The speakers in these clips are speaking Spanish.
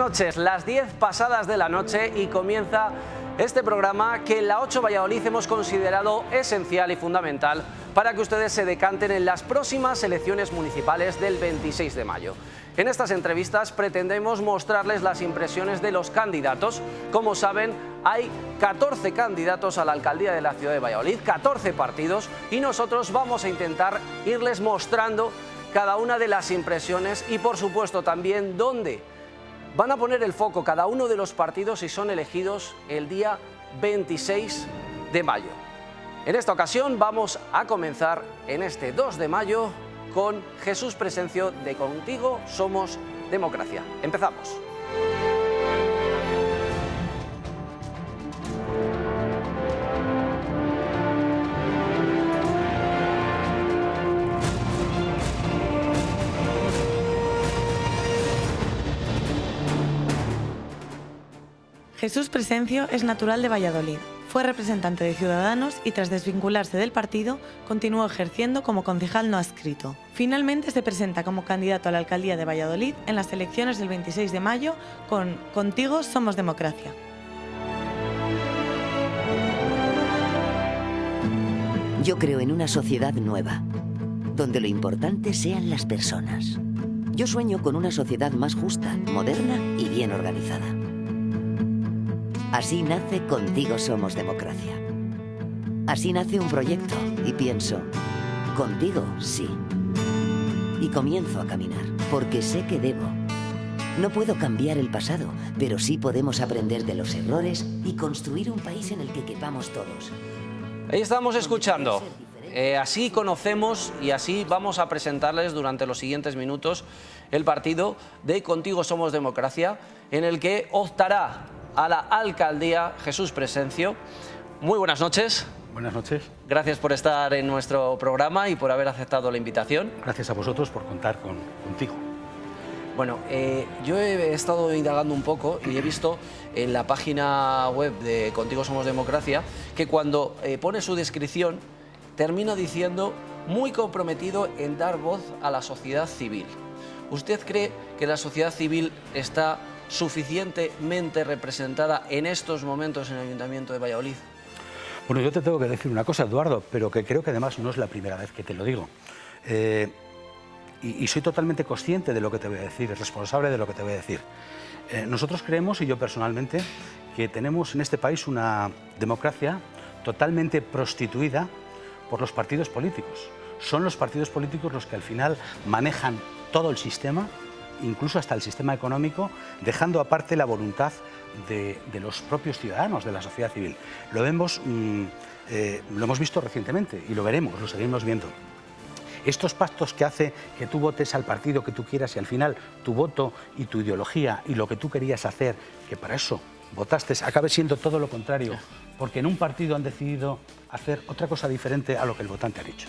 noches, las 10 pasadas de la noche y comienza este programa que en la 8 Valladolid hemos considerado esencial y fundamental para que ustedes se decanten en las próximas elecciones municipales del 26 de mayo. En estas entrevistas pretendemos mostrarles las impresiones de los candidatos. Como saben, hay 14 candidatos a la alcaldía de la ciudad de Valladolid, 14 partidos, y nosotros vamos a intentar irles mostrando cada una de las impresiones y, por supuesto, también dónde van a poner el foco cada uno de los partidos si son elegidos el día 26 de mayo. En esta ocasión vamos a comenzar en este 2 de mayo con Jesús Presencio de Contigo Somos Democracia. Empezamos. Jesús Presencio es natural de Valladolid. Fue representante de Ciudadanos y tras desvincularse del partido, continuó ejerciendo como concejal no adscrito. Finalmente se presenta como candidato a la alcaldía de Valladolid en las elecciones del 26 de mayo con Contigo Somos Democracia. Yo creo en una sociedad nueva, donde lo importante sean las personas. Yo sueño con una sociedad más justa, moderna y bien organizada. Así nace Contigo Somos Democracia. Así nace un proyecto y pienso, contigo sí. Y comienzo a caminar, porque sé que debo. No puedo cambiar el pasado, pero sí podemos aprender de los errores y construir un país en el que quepamos todos. Ahí estamos escuchando. Así conocemos y así vamos a presentarles durante los siguientes minutos el partido de Contigo Somos Democracia, en el que optará a la alcaldía Jesús Presencio. Muy buenas noches. Buenas noches. Gracias por estar en nuestro programa y por haber aceptado la invitación. Gracias a vosotros por contar contigo. Bueno, yo he estado indagando un poco y he visto en la página web de Contigo Somos Democracia que cuando pone su descripción termina diciendo muy comprometido en dar voz a la sociedad civil. ¿Usted cree que la sociedad civil está suficientemente representada en estos momentos en el Ayuntamiento de Valladolid? Bueno, yo te tengo que decir una cosa, Eduardo, pero que creo que además no es la primera vez que te lo digo. Y soy totalmente consciente de lo que te voy a decir, responsable de lo que te voy a decir. Nosotros creemos, y yo personalmente, que tenemos en este país una democracia totalmente prostituida por los partidos políticos. Son los partidos políticos los que al final manejan todo el sistema, incluso hasta el sistema económico, dejando aparte la voluntad de los propios ciudadanos, de la sociedad civil. Lo hemos visto recientemente y lo veremos, lo seguimos viendo. Estos pactos que hace que tú votes al partido que tú quieras y al final tu voto y tu ideología y lo que tú querías hacer, que para eso votaste, acabe siendo todo lo contrario, porque en un partido han decidido hacer otra cosa diferente a lo que el votante ha dicho.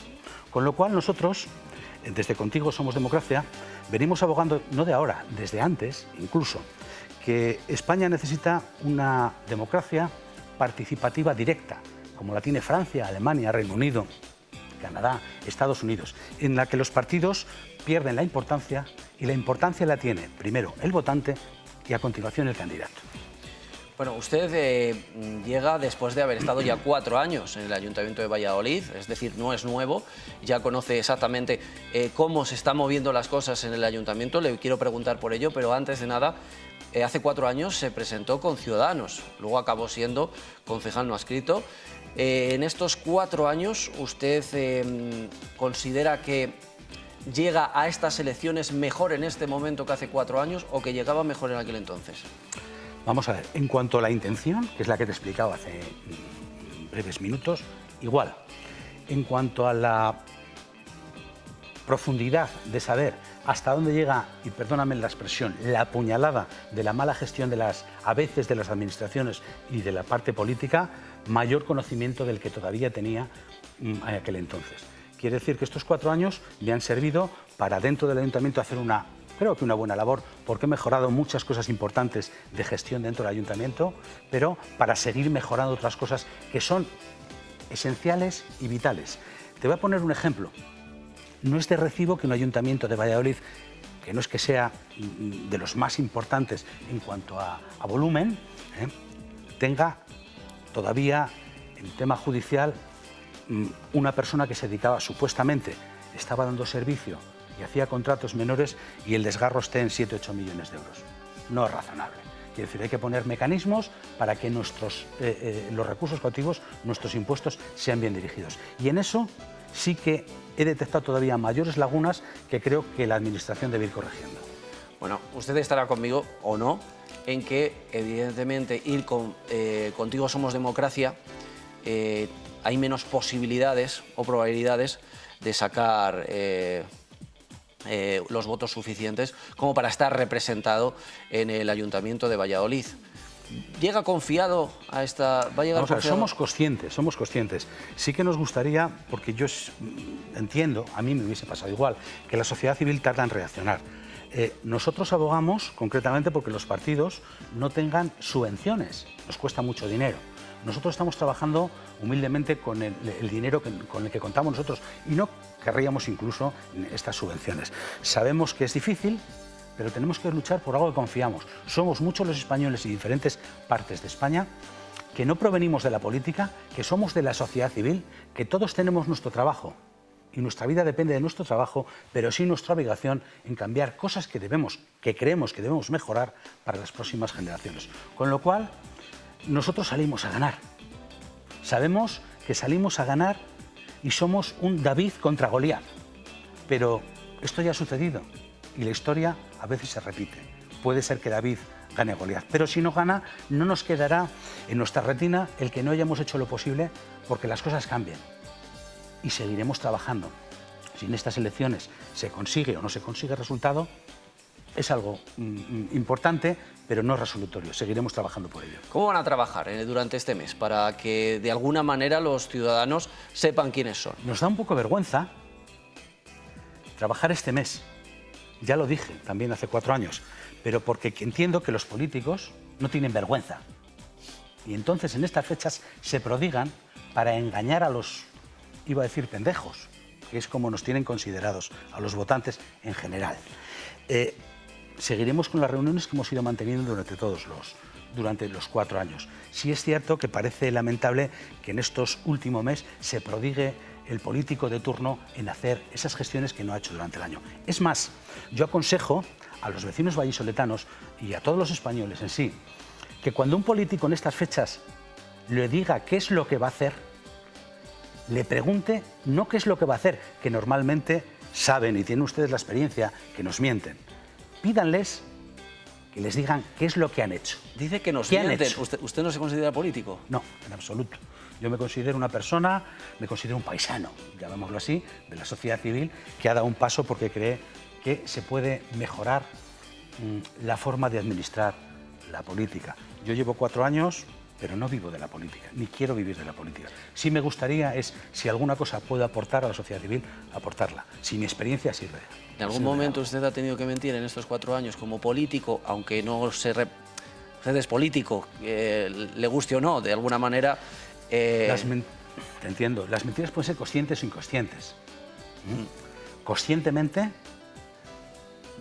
Con lo cual nosotros, desde Contigo Somos Democracia, venimos abogando, no de ahora, desde antes incluso, que España necesita una democracia participativa directa, como la tiene Francia, Alemania, Reino Unido, Canadá, Estados Unidos, en la que los partidos pierden la importancia y la importancia la tiene primero el votante y a continuación el candidato. Bueno, usted llega después de haber estado ya 4 años en el Ayuntamiento de Valladolid, es decir, no es nuevo, ya conoce exactamente cómo se están moviendo las cosas en el Ayuntamiento. Le quiero preguntar por ello, pero antes de nada, hace 4 años se presentó con Ciudadanos, luego acabó siendo concejal no adscrito. En estos 4 años, ¿usted considera que llega a estas elecciones mejor en este momento que hace 4 años o que llegaba mejor en aquel entonces? Vamos a ver, en cuanto a la intención, que es la que te he explicado hace breves minutos, igual. En cuanto a la profundidad de saber hasta dónde llega, y perdóname la expresión, la puñalada de la mala gestión a veces de las administraciones y de la parte política, mayor conocimiento del que todavía tenía en aquel entonces. Quiere decir que estos 4 años me han servido para dentro del Ayuntamiento hacer creo que una buena labor, porque he mejorado muchas cosas importantes de gestión dentro del Ayuntamiento, pero para seguir mejorando otras cosas que son esenciales y vitales. Te voy a poner un ejemplo. No es de recibo que un Ayuntamiento de Valladolid que no es que sea de los más importantes en cuanto a volumen, tenga todavía en tema judicial una persona que se dedicaba supuestamente, estaba dando servicio y hacía contratos menores y el desgarro esté en 7 o 8 millones de euros. No es razonable. Quiere decir, hay que poner mecanismos para que los recursos cautivos, nuestros impuestos, sean bien dirigidos. Y en eso sí que he detectado todavía mayores lagunas que creo que la Administración debe ir corrigiendo. Bueno, usted estará conmigo o no en que, evidentemente, ir con Contigo Somos Democracia hay menos posibilidades o probabilidades de sacar los votos suficientes como para estar representado en el Ayuntamiento de Valladolid. ¿Llega confiado a esta...? ¿Va a llegar confiado? Somos conscientes. Sí que nos gustaría, porque yo entiendo, a mí me hubiese pasado igual, que la sociedad civil tarda en reaccionar. Nosotros abogamos concretamente porque los partidos no tengan subvenciones, nos cuesta mucho dinero. Nosotros estamos trabajando humildemente con el dinero con el que contamos nosotros y no querríamos incluso estas subvenciones. Sabemos que es difícil, pero tenemos que luchar por algo que confiamos. Somos muchos los españoles y diferentes partes de España que no provenimos de la política, que somos de la sociedad civil, que todos tenemos nuestro trabajo y nuestra vida depende de nuestro trabajo, pero sí nuestra obligación en cambiar cosas que creemos que debemos mejorar para las próximas generaciones. Con lo cual, nosotros salimos a ganar. Sabemos que salimos a ganar y somos un David contra Goliat. Pero esto ya ha sucedido y la historia a veces se repite. Puede ser que David gane a Goliat, pero si no gana, no nos quedará en nuestra retina el que no hayamos hecho lo posible porque las cosas cambien. Y seguiremos trabajando. Si en estas elecciones se consigue o no se consigue resultado, es algo importante, pero no resolutorio. Seguiremos trabajando por ello. ¿Cómo van a trabajar durante este mes para que de alguna manera los ciudadanos sepan quiénes son? Nos da un poco de vergüenza trabajar este mes. Ya lo dije también hace 4 años, pero porque entiendo que los políticos no tienen vergüenza. Y entonces en estas fechas se prodigan para engañar a los, iba a decir pendejos, que es como nos tienen considerados a los votantes en general. Seguiremos con las reuniones que hemos ido manteniendo durante los 4 años. Sí es cierto que parece lamentable que en estos últimos meses se prodigue el político de turno en hacer esas gestiones que no ha hecho durante el año. Es más, yo aconsejo a los vecinos vallisoletanos y a todos los españoles en sí, que cuando un político en estas fechas le diga qué es lo que va a hacer, le pregunte no qué es lo que va a hacer, que normalmente saben y tienen ustedes la experiencia que nos mienten. Pídanles que les digan qué es lo que han hecho. Dice que nos mienten. ¿Usted no se considera político? No, en absoluto. Yo me considero una persona, me considero un paisano, llamémoslo así, de la sociedad civil, que ha dado un paso porque cree que se puede mejorar la forma de administrar la política. Yo llevo 4 años, pero no vivo de la política, ni quiero vivir de la política. Sí me gustaría es, si alguna cosa puedo aportar a la sociedad civil, aportarla. Si mi experiencia sirve. ¿En algún momento usted ha tenido que mentir en estos 4 años como político, aunque no se... Usted es político, le guste o no, de alguna manera... Te entiendo. Las mentiras pueden ser conscientes o inconscientes. Conscientemente,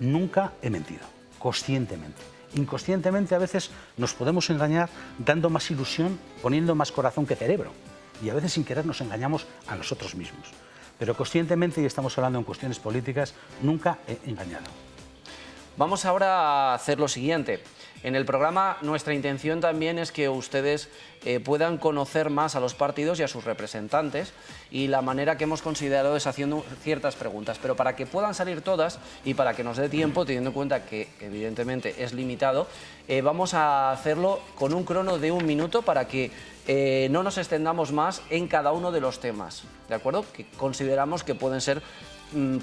nunca he mentido. Conscientemente. Inconscientemente a veces nos podemos engañar dando más ilusión, poniendo más corazón que cerebro. Y a veces sin querer nos engañamos a nosotros mismos. Pero conscientemente, y estamos hablando en cuestiones políticas, nunca he engañado. Vamos ahora a hacer lo siguiente. En el programa nuestra intención también es que ustedes puedan conocer más a los partidos y a sus representantes, y la manera que hemos considerado es haciendo ciertas preguntas, pero para que puedan salir todas y para que nos dé tiempo, teniendo en cuenta que evidentemente es limitado, vamos a hacerlo con un crono de 1 minuto para que no nos extendamos más en cada uno de los temas, ¿de acuerdo? Que consideramos que pueden ser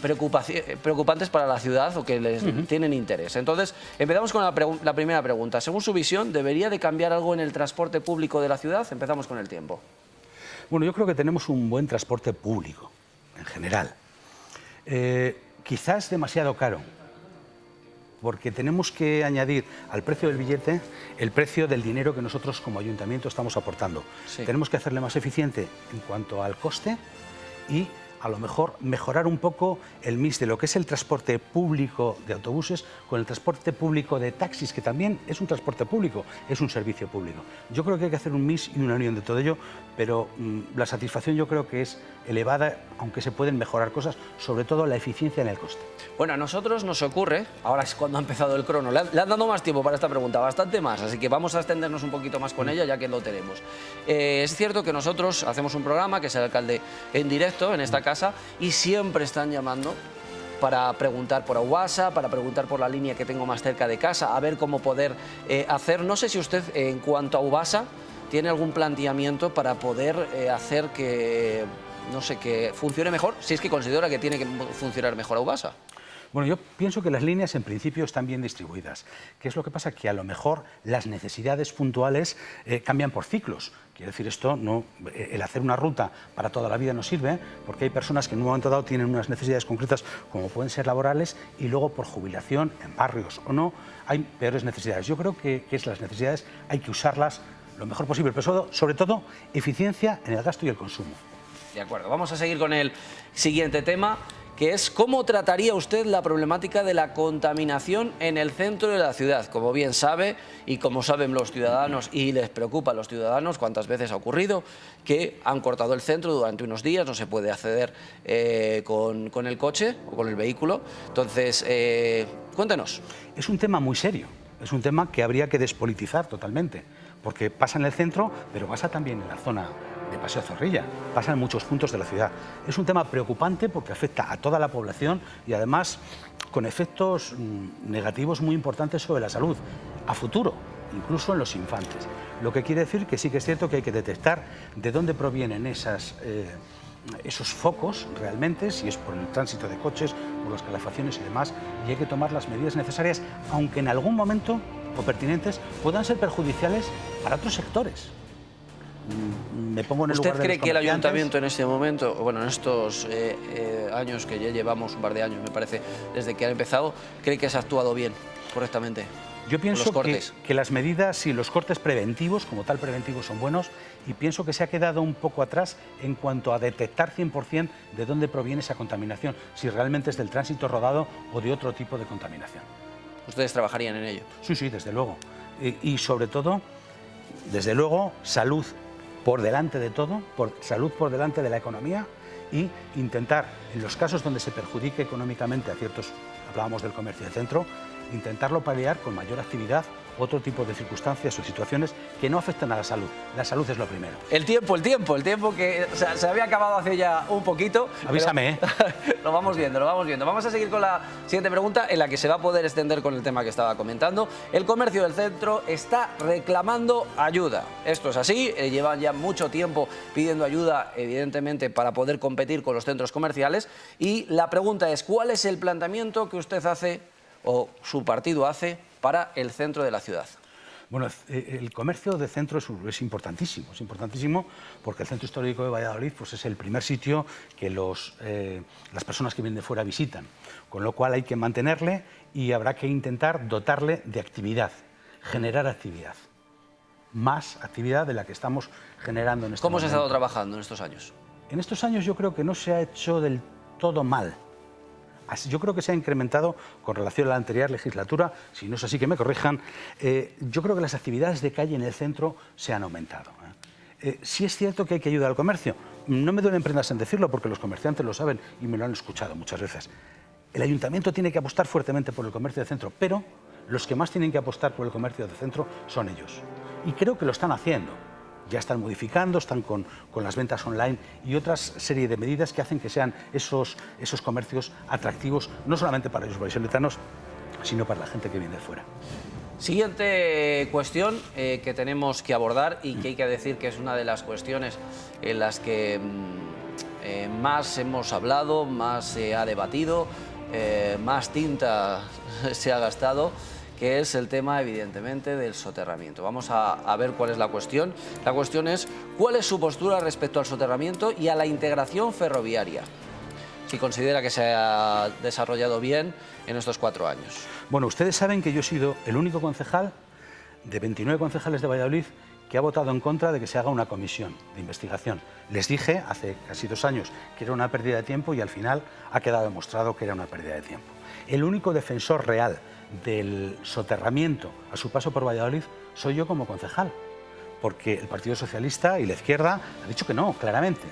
preocupantes para la ciudad o que les tienen interés. Entonces, empezamos con la primera pregunta. Según su visión, ¿debería de cambiar algo en el transporte público de la ciudad? Empezamos con el tiempo. Bueno, yo creo que tenemos un buen transporte público, en general. Quizás demasiado caro, porque tenemos que añadir al precio del billete el precio del dinero que nosotros como ayuntamiento estamos aportando. Sí. Tenemos que hacerle más eficiente en cuanto al coste y a lo mejor mejorar un poco el mix de lo que es el transporte público de autobuses con el transporte público de taxis, que también es un transporte público, es un servicio público. Yo creo que hay que hacer un mix y una unión de todo ello, pero la satisfacción yo creo que es elevada, aunque se pueden mejorar cosas, sobre todo la eficiencia en el coste. Bueno, a nosotros nos ocurre, ahora es cuando ha empezado el crono, le han dado más tiempo para esta pregunta, bastante más, así que vamos a extendernos un poquito más con ella ya que lo tenemos. Es cierto que nosotros hacemos un programa, que es el alcalde en directo en esta casa, y siempre están llamando para preguntar por Aubasa, para preguntar por la línea que tengo más cerca de casa, a ver cómo poder hacer. No sé si usted, en cuanto a Aubasa, tiene algún planteamiento para poder hacer que, no sé, que funcione mejor, si es que considera que tiene que funcionar mejor Aubasa. Bueno, yo pienso que las líneas en principio están bien distribuidas. ¿Qué es lo que pasa? Que a lo mejor las necesidades puntuales cambian por ciclos. Quiero decir, el hacer una ruta para toda la vida no sirve, porque hay personas que en un momento dado tienen unas necesidades concretas, como pueden ser laborales, y luego por jubilación, en barrios o no, hay peores necesidades. Yo creo que las necesidades hay que usarlas lo mejor posible, pero sobre todo eficiencia en el gasto y el consumo. De acuerdo, vamos a seguir con el siguiente tema, que es cómo trataría usted la problemática de la contaminación en el centro de la ciudad. Como bien sabe, y como saben los ciudadanos, y les preocupa a los ciudadanos, cuántas veces ha ocurrido que han cortado el centro durante unos días, no se puede acceder con el coche o con el vehículo. Entonces, cuéntenos. Es un tema muy serio, es un tema que habría que despolitizar totalmente, porque pasa en el centro, pero pasa también en la zona de Paseo Zorrilla, pasa en muchos puntos de la ciudad. Es un tema preocupante porque afecta a toda la población y además con efectos negativos muy importantes sobre la salud, a futuro, incluso en los infantes. Lo que quiere decir que sí que es cierto que hay que detectar de dónde provienen esos focos realmente, si es por el tránsito de coches, por las calefacciones y demás, y hay que tomar las medidas necesarias, aunque en algún momento o pertinentes puedan ser perjudiciales para otros sectores. Me pongo en el lugar de los comerciantes. ¿Usted cree que el ayuntamiento en este momento, bueno, en estos años que ya llevamos, un par de años me parece, desde que ha empezado, cree que se ha actuado bien, correctamente? Yo pienso que las medidas y los cortes preventivos, como tal preventivos, son buenos, y pienso que se ha quedado un poco atrás en cuanto a detectar 100% de dónde proviene esa contaminación, si realmente es del tránsito rodado o de otro tipo de contaminación. ¿Ustedes trabajarían en ello? Sí, sí, desde luego. Y sobre todo, desde luego, salud por delante de todo, salud por delante de la economía, y intentar, en los casos donde se perjudique económicamente a ciertos, hablábamos del comercio de centro, intentarlo paliar con mayor actividad, otro tipo de circunstancias o situaciones que no afectan a la salud. La salud es lo primero. El tiempo que se había acabado hace ya un poquito. Avísame, Lo vamos viendo, lo vamos viendo. Vamos a seguir con la siguiente pregunta, en la que se va a poder extender con el tema que estaba comentando. El comercio del centro está reclamando ayuda. Esto es así, llevan ya mucho tiempo pidiendo ayuda, evidentemente, para poder competir con los centros comerciales. Y la pregunta es, ¿cuál es el planteamiento que usted hace o su partido hace para el centro de la ciudad? Bueno, el comercio de centro es importantísimo porque el centro histórico de Valladolid pues, es el primer sitio que las personas que vienen de fuera visitan, con lo cual hay que mantenerle y habrá que intentar dotarle de actividad, generar actividad, más actividad de la que estamos generando en este momento. ¿Cómo se ha estado trabajando en estos años? En estos años yo creo que no se ha hecho del todo mal. Yo creo que se ha incrementado con relación a la anterior legislatura, si no es así que me corrijan. Yo creo que las actividades de calle en el centro se han aumentado. Sí es cierto que hay que ayudar al comercio. No me duelen prendas en decirlo porque los comerciantes lo saben y me lo han escuchado muchas veces. El ayuntamiento tiene que apostar fuertemente por el comercio de centro, pero los que más tienen que apostar por el comercio de centro son ellos. Y creo que lo están haciendo. Ya están modificando, están con las ventas online y otra serie de medidas que hacen que sean esos comercios atractivos, no solamente para los vallisoletanos, sino para la gente que viene de fuera. Siguiente cuestión que tenemos que abordar y que hay que decir que es una de las cuestiones en las que más hemos hablado, más se ha debatido, más tinta se ha gastado, que es el tema, evidentemente, del soterramiento. Vamos a ver cuál es la cuestión. La cuestión es, ¿cuál es su postura respecto al soterramiento y a la integración ferroviaria? Si considera que se ha desarrollado bien en estos 4 años. Bueno, ustedes saben que yo he sido el único concejal de 29 concejales de Valladolid que ha votado en contra de que se haga una comisión de investigación. Les dije hace casi 2 años que era una pérdida de tiempo y al final ha quedado demostrado que era una pérdida de tiempo. El único defensor real del soterramiento a su paso por Valladolid soy yo como concejal, porque el Partido Socialista y la izquierda ha dicho que no, claramente.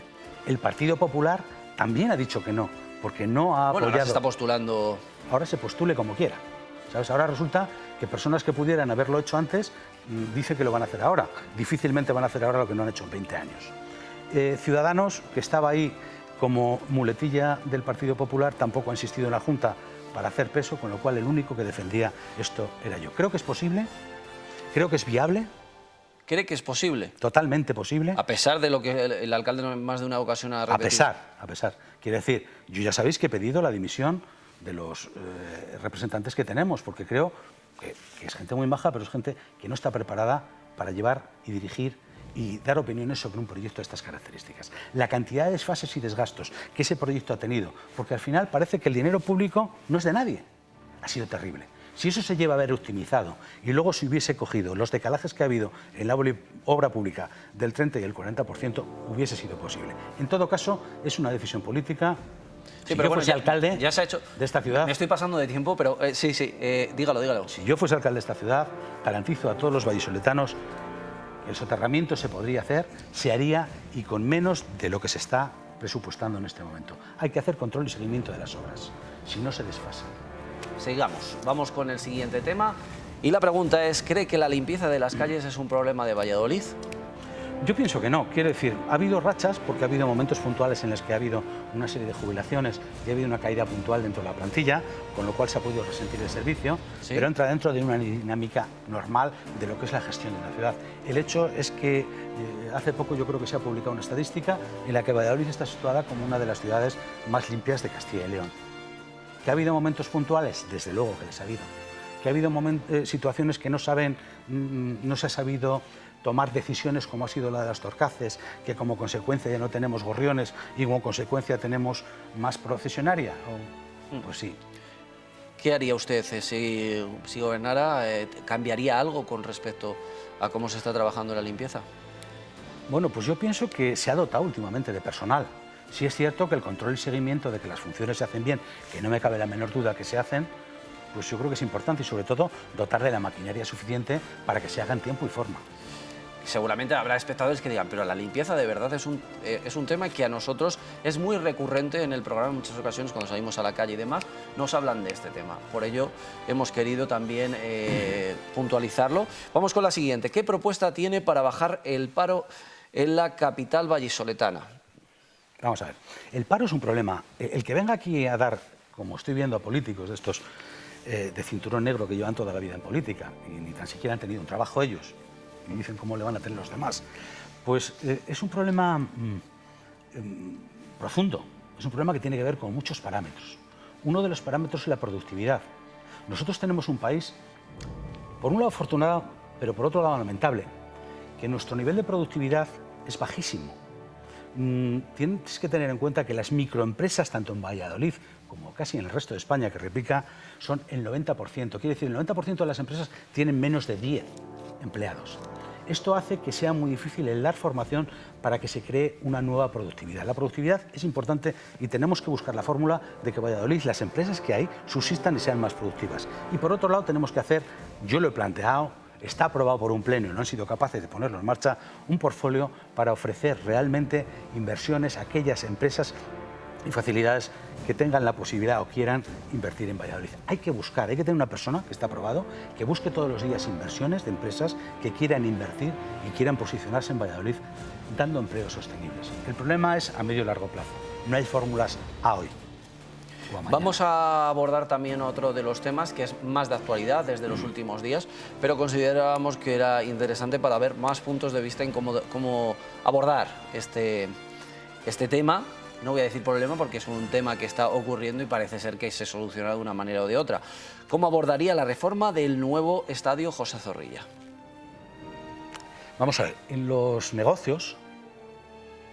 El Partido Popular también ha dicho que no, porque no ha apoyado... Ahora se está postulando... Ahora se postule como quiera, ¿sabes? Ahora resulta que personas que pudieran haberlo hecho antes dice que lo van a hacer ahora. Difícilmente van a hacer ahora lo que no han hecho en 20 años. Ciudadanos, que estaba ahí como muletilla del Partido Popular, tampoco ha insistido en la Junta para hacer peso, con lo cual el único que defendía esto era yo. Creo que es posible, creo que es viable. ¿Cree que es posible? Totalmente posible. A pesar de lo que el alcalde en más de una ocasión ha repetido. A pesar. Quiere decir, yo ya sabéis que he pedido la dimisión de los representantes que tenemos, porque creo que es gente muy maja, pero es gente que no está preparada para llevar y dirigir y dar opiniones sobre un proyecto de estas características. La cantidad de desfases y desgastos que ese proyecto ha tenido, porque al final parece que el dinero público no es de nadie, ha sido terrible. Si eso se lleva a haber optimizado y luego se hubiese cogido los decalajes que ha habido en la obra pública del 30 y el 40%, hubiese sido posible. En todo caso, es una decisión política. Sí, si pero yo fuese alcalde ya se ha hecho de esta ciudad... Me estoy pasando de tiempo, pero sí, dígalo. Si yo fuese alcalde de esta ciudad, garantizo a todos los vallisoletanos que el soterramiento se podría hacer, se haría y con menos de lo que se está presupuestando en este momento. Hay que hacer control y seguimiento de las obras, si no se desfasan. Sigamos, vamos con el siguiente tema. Y la pregunta es, ¿cree que la limpieza de las calles es un problema de Valladolid? Yo pienso que no. Quiero decir, ha habido rachas porque ha habido momentos puntuales en los que ha habido una serie de jubilaciones y ha habido una caída puntual dentro de la plantilla, con lo cual se ha podido resentir el servicio, sí, pero entra dentro de una dinámica normal de lo que es la gestión de la ciudad. El hecho es que hace poco yo creo que se ha publicado una estadística en la que Valladolid está situada como una de las ciudades más limpias de Castilla y León. ¿Que ha habido momentos puntuales? Desde luego que les ha habido. ¿Que ha habido situaciones que no se ha sabido tomar decisiones como ha sido la de las Torcaces, que como consecuencia ya no tenemos gorriones y como consecuencia tenemos más procesionaria? Pues sí. ¿Qué haría usted si gobernara? ¿Cambiaría algo con respecto a cómo se está trabajando la limpieza? Bueno, pues yo pienso que se ha dotado últimamente de personal. Sí es cierto que el control y seguimiento de que las funciones se hacen bien, que no me cabe la menor duda que se hacen, pues yo creo que es importante y sobre todo dotar de la maquinaria suficiente para que se haga en tiempo y forma. Seguramente habrá espectadores que digan, pero la limpieza de verdad es un tema que a nosotros es muy recurrente en el programa. En muchas ocasiones cuando salimos a la calle y demás nos hablan de este tema. Por ello hemos querido también puntualizarlo. Vamos con la siguiente. ¿Qué propuesta tiene para bajar el paro en la capital vallisoletana? Vamos a ver, el paro es un problema. El que venga aquí a dar, como estoy viendo a políticos de estos de cinturón negro que llevan toda la vida en política y ni tan siquiera han tenido un trabajo ellos, y dicen cómo le van a tener los demás, pues es un problema profundo, es un problema que tiene que ver con muchos parámetros. Uno de los parámetros es la productividad. Nosotros tenemos un país, por un lado afortunado, pero por otro lado lamentable, que nuestro nivel de productividad es bajísimo. Tienes que tener en cuenta que las microempresas, tanto en Valladolid como casi en el resto de España, que replica, son el 90%. Quiere decir, el 90% de las empresas tienen menos de 10 empleados. Esto hace que sea muy difícil el dar formación para que se cree una nueva productividad. La productividad es importante y tenemos que buscar la fórmula de que Valladolid, las empresas que hay, subsistan y sean más productivas. Y por otro lado tenemos que hacer, yo lo he planteado, está aprobado por un pleno y no han sido capaces de ponerlo en marcha, un portfolio para ofrecer realmente inversiones a aquellas empresas y facilidades que tengan la posibilidad o quieran invertir en Valladolid. Hay que buscar, hay que tener una persona, que está aprobado, que busque todos los días inversiones de empresas que quieran invertir y quieran posicionarse en Valladolid dando empleos sostenibles. El problema es a medio y largo plazo. No hay fórmulas a hoy. Vamos a abordar también otro de los temas que es más de actualidad desde los últimos días, pero considerábamos que era interesante para ver más puntos de vista en cómo abordar este tema. No voy a decir problema porque es un tema que está ocurriendo y parece ser que se soluciona de una manera o de otra. ¿Cómo abordaría la reforma del nuevo estadio José Zorrilla? Vamos a ver, en los negocios,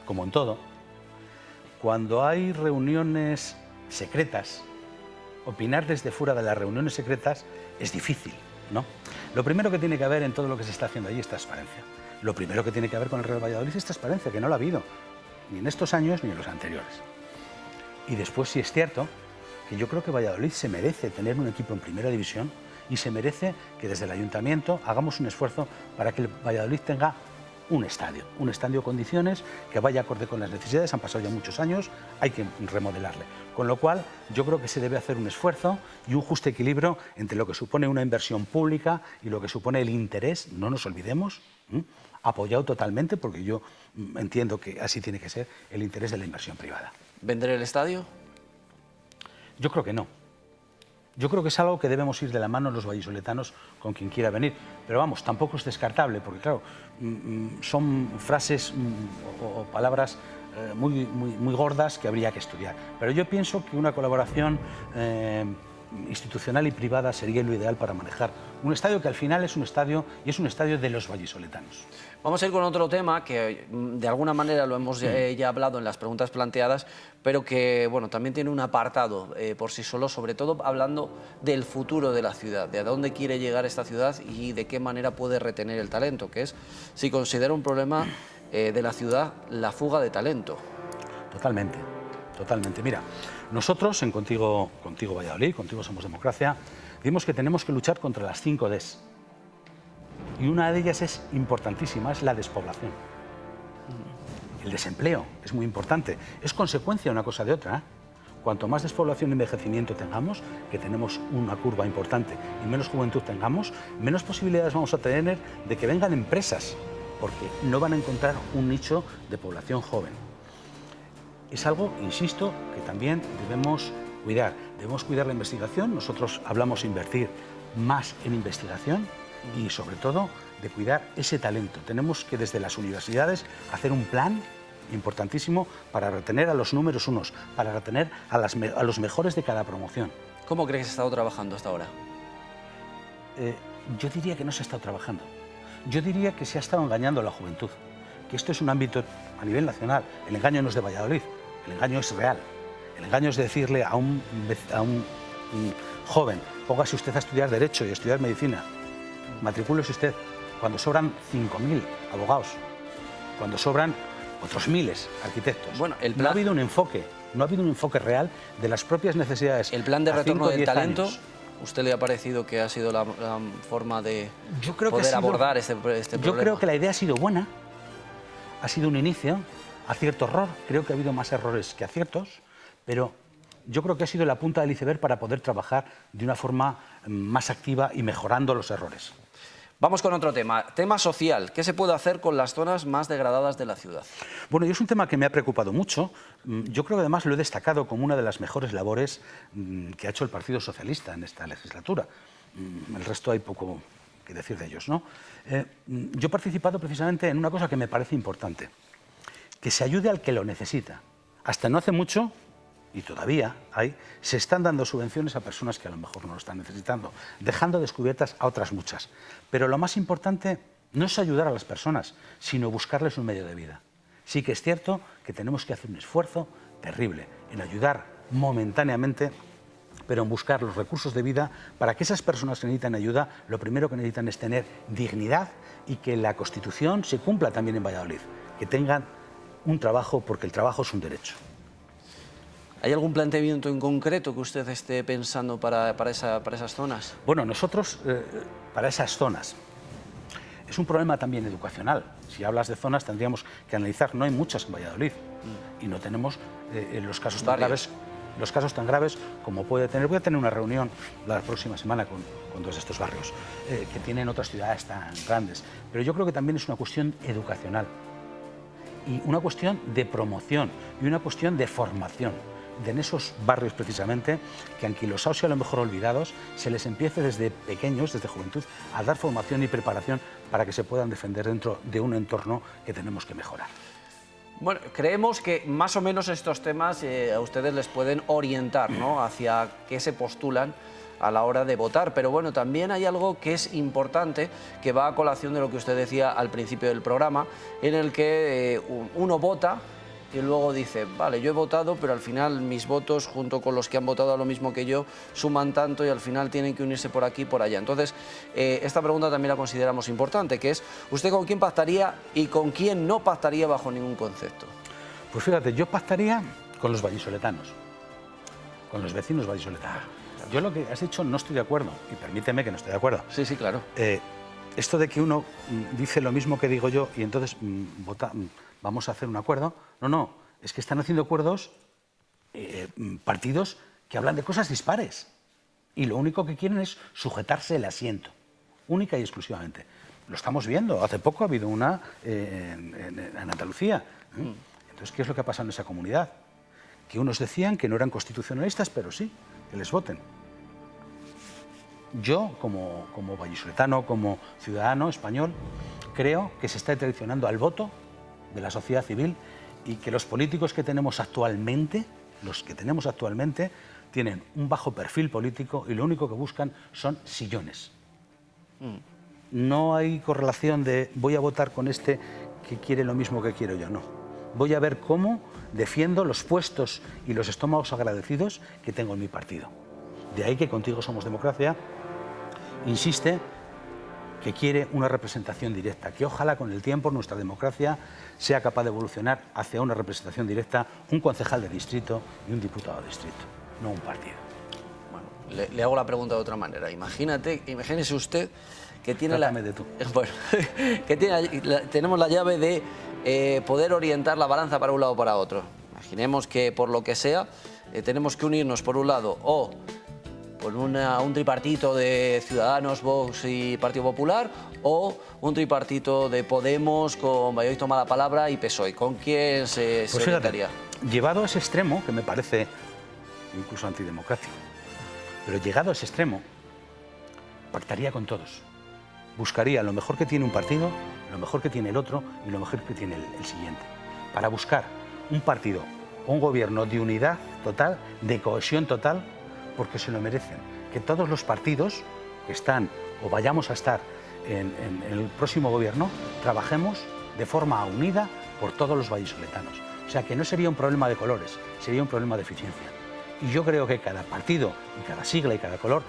como en todo, cuando hay reuniones secretas, opinar desde fuera de las reuniones secretas es difícil, ¿no? Lo primero que tiene que haber en todo lo que se está haciendo allí es transparencia. lo primero que tiene que haber con el Real Valladolid es transparencia, que no la ha habido, ni en estos años ni en los anteriores. Y después sí es cierto que yo creo que Valladolid se merece tener un equipo en primera división y se merece que desde el Ayuntamiento hagamos un esfuerzo para que el Valladolid tenga un estadio en condiciones, que vaya acorde con las necesidades. Han pasado ya muchos años, hay que remodelarle. Con lo cual, yo creo que se debe hacer un esfuerzo y un justo equilibrio entre lo que supone una inversión pública y lo que supone el interés, no nos olvidemos, apoyado totalmente, porque yo entiendo que así tiene que ser, el interés de la inversión privada. ¿Vender el estadio? Yo creo que no. Yo creo que es algo que debemos ir de la mano los vallisoletanos con quien quiera venir. Pero vamos, tampoco es descartable, porque claro, son frases o palabras muy gordas que habría que estudiar. Pero yo pienso que una colaboración institucional y privada sería lo ideal para manejar un estadio que al final es un estadio y es un estadio de los vallisoletanos. Vamos a ir con otro tema que de alguna manera lo hemos ya hablado en las preguntas planteadas, pero que bueno, también tiene un apartado por sí solo, sobre todo hablando del futuro de la ciudad, de a dónde quiere llegar esta ciudad y de qué manera puede retener el talento, que es si considera un problema de la ciudad la fuga de talento. Totalmente, totalmente. Mira, nosotros en Contigo Valladolid, Contigo Somos Democracia, decimos que tenemos que luchar contra las 5 Ds. Y una de ellas es importantísima, es la despoblación. El desempleo es muy importante, es consecuencia una cosa de otra, ¿eh? Cuanto más despoblación y envejecimiento tengamos, que tenemos una curva importante, y menos juventud tengamos, menos posibilidades vamos a tener de que vengan empresas, porque no van a encontrar un nicho de población joven. Es algo, insisto, que también debemos cuidar. Debemos cuidar la investigación. Nosotros hablamos de invertir más en investigación y, sobre todo, de cuidar ese talento. Tenemos que, desde las universidades, hacer un plan importantísimo para retener a los números unos, para retener a los mejores de cada promoción. ¿Cómo crees que se ha estado trabajando hasta ahora? Yo diría que no se ha estado trabajando. Yo diría que se ha estado engañando a la juventud, que esto es un ámbito a nivel nacional. El engaño no es de Valladolid. El engaño es real. El engaño es decirle a un joven, póngase usted a estudiar Derecho y a estudiar Medicina, matricúlese usted, cuando sobran 5.000 abogados, cuando sobran otros miles arquitectos. Bueno, no ha habido un enfoque real de las propias necesidades. El plan de retorno del talento, ¿usted le ha parecido que ha sido la forma de poder abordar este problema? Yo creo que la idea ha sido buena, ha sido un inicio. Acierto, error, creo que ha habido más errores que aciertos, pero yo creo que ha sido la punta del iceberg para poder trabajar de una forma más activa y mejorando los errores. Vamos con otro tema social. ¿Qué se puede hacer con las zonas más degradadas de la ciudad? Bueno, es un tema que me ha preocupado mucho. Yo creo que además lo he destacado como una de las mejores labores que ha hecho el Partido Socialista en esta legislatura. El resto hay poco que decir de ellos, ¿no? Yo he participado precisamente en una cosa que me parece importante, que se ayude al que lo necesita. Hasta no hace mucho, y todavía se están dando subvenciones a personas que a lo mejor no lo están necesitando, dejando descubiertas a otras muchas. Pero lo más importante no es ayudar a las personas, sino buscarles un medio de vida. Sí que es cierto que tenemos que hacer un esfuerzo terrible en ayudar momentáneamente, pero en buscar los recursos de vida para que esas personas que necesitan ayuda, lo primero que necesitan es tener dignidad y que la Constitución se cumpla también en Valladolid, que tengan un trabajo, porque el trabajo es un derecho. ¿Hay algún planteamiento en concreto que usted esté pensando para esas zonas? Bueno, nosotros, para esas zonas, es un problema también educacional. Si hablas de zonas, tendríamos que analizar, no hay muchas en Valladolid, y no tenemos los casos tan graves como puede tener. Voy a tener una reunión la próxima semana con todos estos barrios, que tienen otras ciudades tan grandes. Pero yo creo que también es una cuestión educacional, y una cuestión de promoción, y una cuestión de formación. En esos barrios precisamente, que anquilosados y a lo mejor olvidados, se les empiece desde pequeños, desde juventud, a dar formación y preparación para que se puedan defender dentro de un entorno que tenemos que mejorar. Bueno, creemos que más o menos estos temas a ustedes les pueden orientar, ¿no?, hacia qué se postulan a la hora de votar, pero bueno, también hay algo que es importante, que va a colación de lo que usted decía al principio del programa, en el que uno vota y luego dice, vale, yo he votado, pero al final mis votos, junto con los que han votado a lo mismo que yo, suman tanto y al final tienen que unirse por aquí y por allá. Entonces, esta pregunta también la consideramos importante, que es, ¿usted con quién pactaría y con quién no pactaría bajo ningún concepto? Pues fíjate, yo pactaría con los vallisoletanos, con los vecinos vallisoletanos. Yo lo que has dicho no estoy de acuerdo, y permíteme que no estoy de acuerdo. Sí, sí, claro. Esto de que uno dice lo mismo que digo yo y entonces vamos a hacer un acuerdo. No, es que están haciendo acuerdos partidos que hablan de cosas dispares y lo único que quieren es sujetarse el asiento, única y exclusivamente. Lo estamos viendo, hace poco ha habido una en Andalucía. Entonces, ¿qué es lo que ha pasado en esa comunidad? Que unos decían que no eran constitucionalistas, pero sí, que les voten. Yo, como vallisoletano, como ciudadano español, creo que se está traicionando al voto de la sociedad civil y que los políticos que tenemos actualmente, tienen un bajo perfil político y lo único que buscan son sillones. No hay correlación de voy a votar con este que quiere lo mismo que quiero yo, no. Voy a ver cómo defiendo los puestos y los estómagos agradecidos que tengo en mi partido. De ahí que Contigo Somos Democracia insiste que quiere una representación directa, que ojalá con el tiempo nuestra democracia sea capaz de evolucionar hacia una representación directa, un concejal de distrito y un diputado de distrito, no un partido. Bueno, le hago la pregunta de otra manera. Imagínese usted que tiene tenemos la llave de poder orientar la balanza para un lado o para otro. Imaginemos que por lo que sea tenemos que unirnos por un lado o con un tripartito de Ciudadanos, Vox y Partido Popular o un tripartito de Podemos con Baloy Toma la Palabra y PSOE. ¿Con quién se orientaría? Llevado a ese extremo, que me parece incluso antidemocrático, pero llegado a ese extremo, pactaría con todos. Buscaría lo mejor que tiene un partido, lo mejor que tiene el otro y lo mejor que tiene el siguiente. Para buscar un partido o un gobierno de unidad total, de cohesión total, porque se lo merecen. Que todos los partidos que están o vayamos a estar en el próximo gobierno, trabajemos de forma unida por todos los vallisoletanos. O sea, que no sería un problema de colores, sería un problema de eficiencia. Y yo creo que cada partido, y cada sigla y cada color,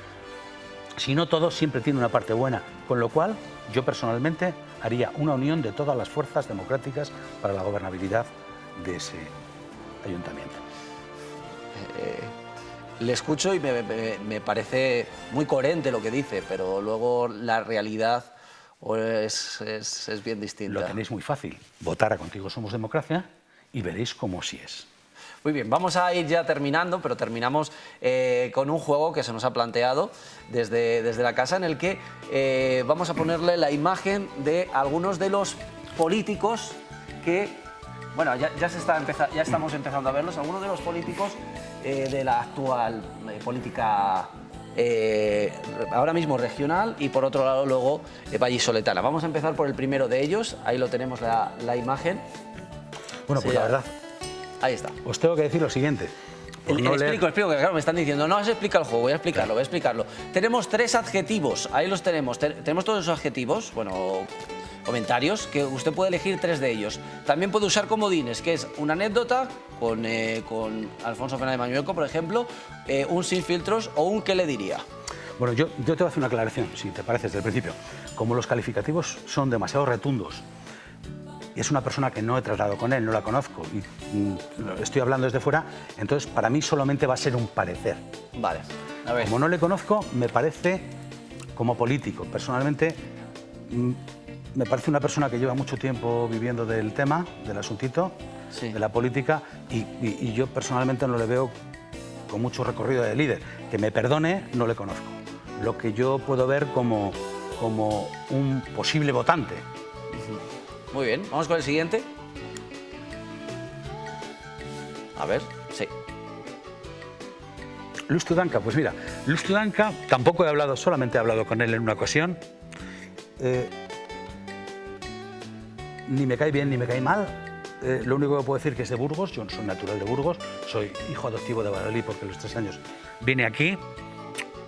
si no todos, siempre tiene una parte buena. Con lo cual, yo personalmente haría una unión de todas las fuerzas democráticas para la gobernabilidad de ese ayuntamiento. Le escucho y me parece muy coherente lo que dice, pero luego la realidad es bien distinta. Lo tenéis muy fácil. Votar a Contigo Somos Democracia y veréis cómo sí es. Muy bien, vamos a ir ya terminando, pero terminamos con un juego que se nos ha planteado desde la casa, en el que vamos a ponerle la imagen de algunos de los políticos que, bueno, ya estamos empezando a verlos, algunos de los políticos de la actual política ahora mismo regional y por otro lado luego vallisoletana. Vamos a empezar por el primero de ellos, ahí lo tenemos la imagen. Bueno, pues la verdad, ahí está. os tengo que decir lo siguiente. Explico, que claro, me están diciendo, no has explicado el juego, voy a explicarlo. Tenemos 3 adjetivos, ahí los tenemos. Tenemos todos esos adjetivos, bueno, comentarios, que usted puede elegir 3 de ellos. También puede usar comodines, que es una anécdota con Alfonso Fernández Mañueco, por ejemplo, un sin filtros o un qué le diría. Bueno, yo te voy a hacer una aclaración, si te parece, desde el principio. Como los calificativos son demasiado rotundos, y es una persona que no he tratado con él, no la conozco y estoy hablando desde fuera, entonces para mí solamente va a ser un parecer. Vale, a ver. Como no le conozco, me parece, como político, personalmente, me parece una persona que lleva mucho tiempo viviendo del tema, del asuntito, sí, de la política, y yo personalmente no le veo con mucho recorrido de líder. Que me perdone, no le conozco. Lo que yo puedo ver como un posible votante. Muy bien, vamos con el siguiente. A ver, sí. Luz Tudanca, pues mira, Luz Tudanca tampoco he hablado, solamente he hablado con él en una ocasión. Ni me cae bien ni me cae mal. Lo único que puedo decir que es de Burgos, yo soy natural de Burgos, soy hijo adoptivo de Valladolid porque a los 3 años vine aquí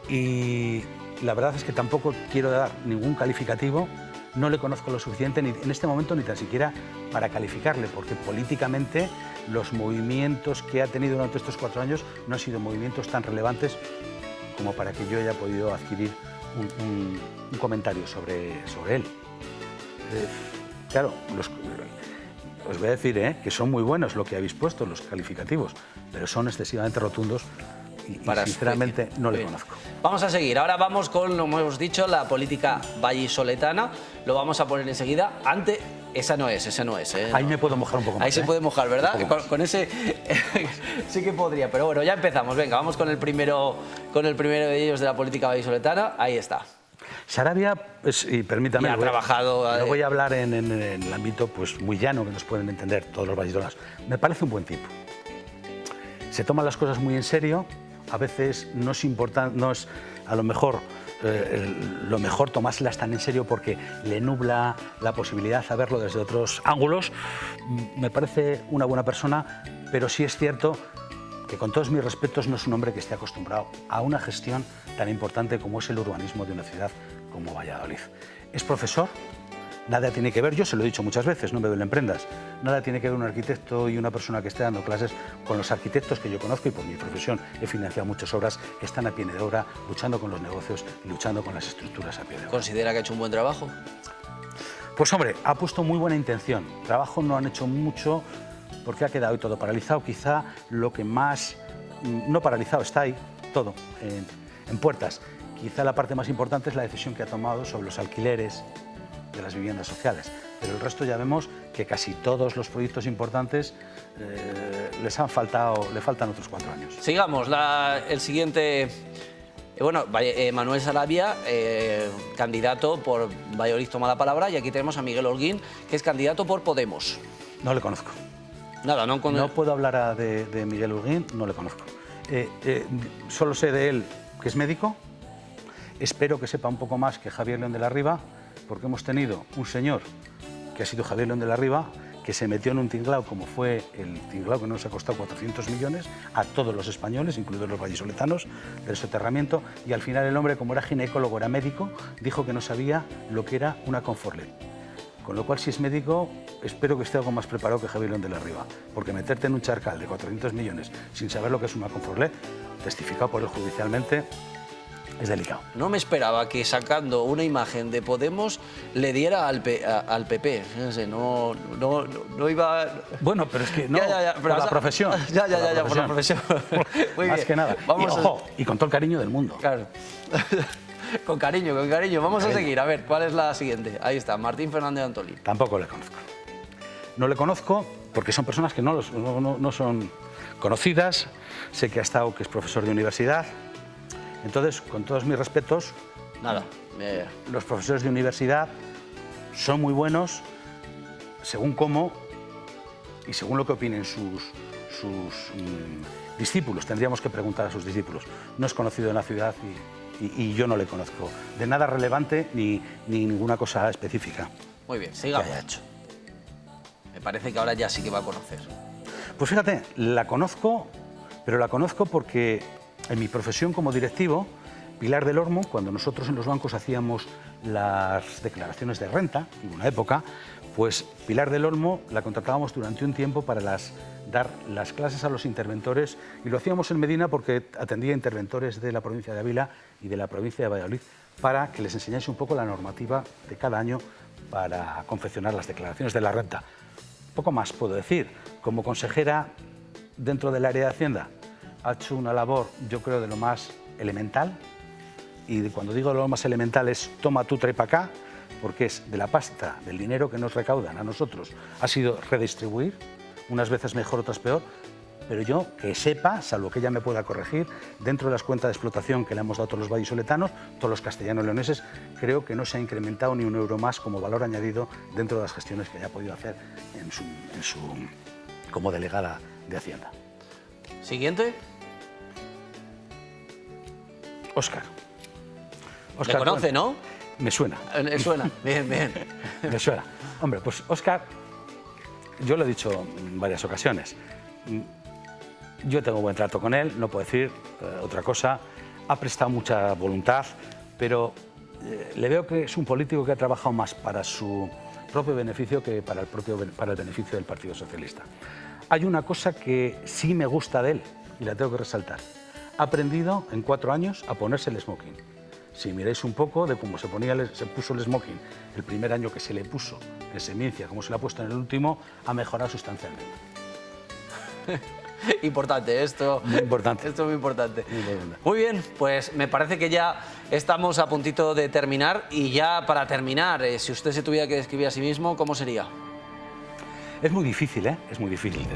y la verdad es que tampoco quiero dar ningún calificativo. No le conozco lo suficiente en este momento ni tan siquiera para calificarle, porque políticamente los movimientos que ha tenido durante estos 4 años no han sido movimientos tan relevantes como para que yo haya podido adquirir un comentario sobre él. Claro, os voy a decir que son muy buenos lo que habéis puesto, los calificativos, pero son excesivamente rotundos y sinceramente no le conozco. Vamos a seguir. Ahora vamos con, como hemos dicho, la política vallisoletana. Lo vamos a poner enseguida. Antes, esa no es. Ahí me puedo mojar un poco más. Ahí se puede mojar, ¿verdad? Con ese sí que podría. Pero bueno, ya empezamos. Venga, vamos con el primero de ellos de la política vallisoletana. Ahí está. Sarabia, y permítame, ha trabajado. No voy a hablar en el ámbito pues, muy llano que nos pueden entender todos los vallisoletanos. Me parece un buen tipo. Se toma las cosas muy en serio. A veces no es a lo mejor lo mejor tomárselas tan en serio porque le nubla la posibilidad de verlo desde otros ángulos. Me parece una buena persona, pero sí es cierto que con todos mis respetos no es un hombre que esté acostumbrado a una gestión tan importante como es el urbanismo de una ciudad como Valladolid. Es profesor, nada tiene que ver, yo se lo he dicho muchas veces, no me duelen prendas, nada tiene que ver un arquitecto y una persona que esté dando clases con los arquitectos que yo conozco y por mi profesión he financiado muchas obras que están a pie de obra, luchando con los negocios y luchando con las estructuras a pie de obra. ¿Considera que ha hecho un buen trabajo? Pues hombre, ha puesto muy buena intención. Trabajo no han hecho mucho porque ha quedado hoy todo paralizado. Quizá lo que más, no paralizado, está ahí todo en puertas. Quizá la parte más importante es la decisión que ha tomado sobre los alquileres de las viviendas sociales. Pero el resto ya vemos que casi todos los proyectos importantes le faltan otros 4 años. Sigamos, el siguiente. Bueno, Manuel Sarabia, candidato por Valladolid toma la palabra, y aquí tenemos a Miguel Holguín, que es candidato por Podemos. No le conozco. Nada, no puedo hablar de Miguel Holguín, no le conozco. Solo sé de él que es médico. Espero que sepa un poco más que Javier León de la Riva, porque hemos tenido un señor que ha sido Javier León de la Riva, que se metió en un tinglao como fue el tinglao que nos ha costado 400 millones a todos los españoles, incluidos los vallisoletanos, del soterramiento, y al final el hombre, como era ginecólogo, era médico, dijo que no sabía lo que era una Conforlet. Con lo cual, si es médico, espero que esté algo más preparado que Javier León de la Riva, porque meterte en un charcal de 400 millones sin saber lo que es una Conforlet, testificado por él judicialmente, es delicado. No me esperaba que sacando una imagen de Podemos le diera al PP. No iba... Bueno, pero es que no, por la profesión. Ya, por la profesión. Muy más bien. que nada. Y con todo el cariño del mundo. Claro. Con cariño. Vamos a seguir. A ver, ¿cuál es la siguiente? Ahí está, Martín Fernández Antolí. Tampoco le conozco. No le conozco porque son personas que no son conocidas. Sé que que es profesor de universidad. Entonces, con todos mis respetos, los profesores de universidad son muy buenos según cómo y según lo que opinen sus discípulos. Tendríamos que preguntar a sus discípulos. No es conocido en la ciudad y yo no le conozco de nada relevante ni ninguna cosa específica. Muy bien, sigamos. Me parece que ahora ya sí que va a conocer. Pues fíjate, la conozco, pero la conozco porque en mi profesión como directivo, Pilar del Olmo, cuando nosotros en los bancos hacíamos las declaraciones de renta, en una época, pues Pilar del Olmo la contratábamos durante un tiempo para dar las clases a los interventores, y lo hacíamos en Medina porque atendía interventores de la provincia de Ávila y de la provincia de Valladolid para que les enseñase un poco la normativa de cada año para confeccionar las declaraciones de la renta. Poco más puedo decir. Como consejera dentro del área de Hacienda, ha hecho una labor, yo creo, de lo más elemental, y cuando digo lo más elemental es toma tú, trae para acá, porque es de la pasta, del dinero que nos recaudan a nosotros, ha sido redistribuir, unas veces mejor, otras peor, pero yo que sepa, salvo que ella me pueda corregir, dentro de las cuentas de explotación que le hemos dado a todos los vallisoletanos, todos los castellano-leoneses, creo que no se ha incrementado ni un euro más como valor añadido dentro de las gestiones que haya podido hacer como delegada de Hacienda. Siguiente. Óscar. ¿Le conoce, no? Me suena. Le suena, bien. Me suena. Hombre, pues Óscar, yo lo he dicho en varias ocasiones, yo tengo buen trato con él, no puedo decir otra cosa, ha prestado mucha voluntad, pero le veo que es un político que ha trabajado más para su propio beneficio que para el beneficio del Partido Socialista. Hay una cosa que sí me gusta de él y la tengo que resaltar. Ha aprendido en 4 años a ponerse el smoking. Si miráis un poco de cómo se puso el smoking el primer año que se le puso en Semincia, cómo se le ha puesto en el último, ha mejorado sustancialmente. Importante, esto. Muy importante. Esto es muy importante. Muy importante. Muy bien, pues me parece que ya estamos a puntito de terminar. Y ya para terminar, si usted se tuviera que describir a sí mismo, ¿cómo sería? Es muy difícil, ¿eh? Es muy difícil.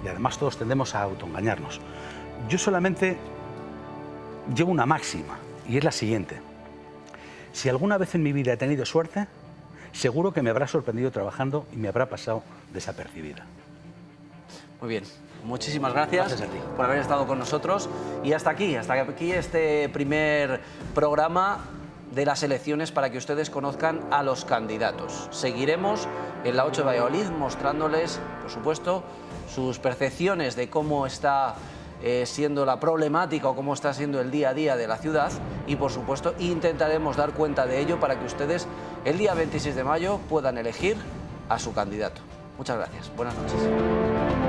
Y además todos tendemos a autoengañarnos. Yo solamente llevo una máxima, y es la siguiente. Si alguna vez en mi vida he tenido suerte, seguro que me habrá sorprendido trabajando y me habrá pasado desapercibida. Muy bien, muchísimas gracias, Gracias a ti. por haber estado con nosotros. Y hasta aquí este primer programa de las elecciones para que ustedes conozcan a los candidatos. Seguiremos en la 8 de Valladolid mostrándoles, por supuesto, sus percepciones de cómo está siendo la problemática o cómo está siendo el día a día de la ciudad y, por supuesto, intentaremos dar cuenta de ello para que ustedes el día 26 de mayo puedan elegir a su candidato. Muchas gracias. Buenas noches.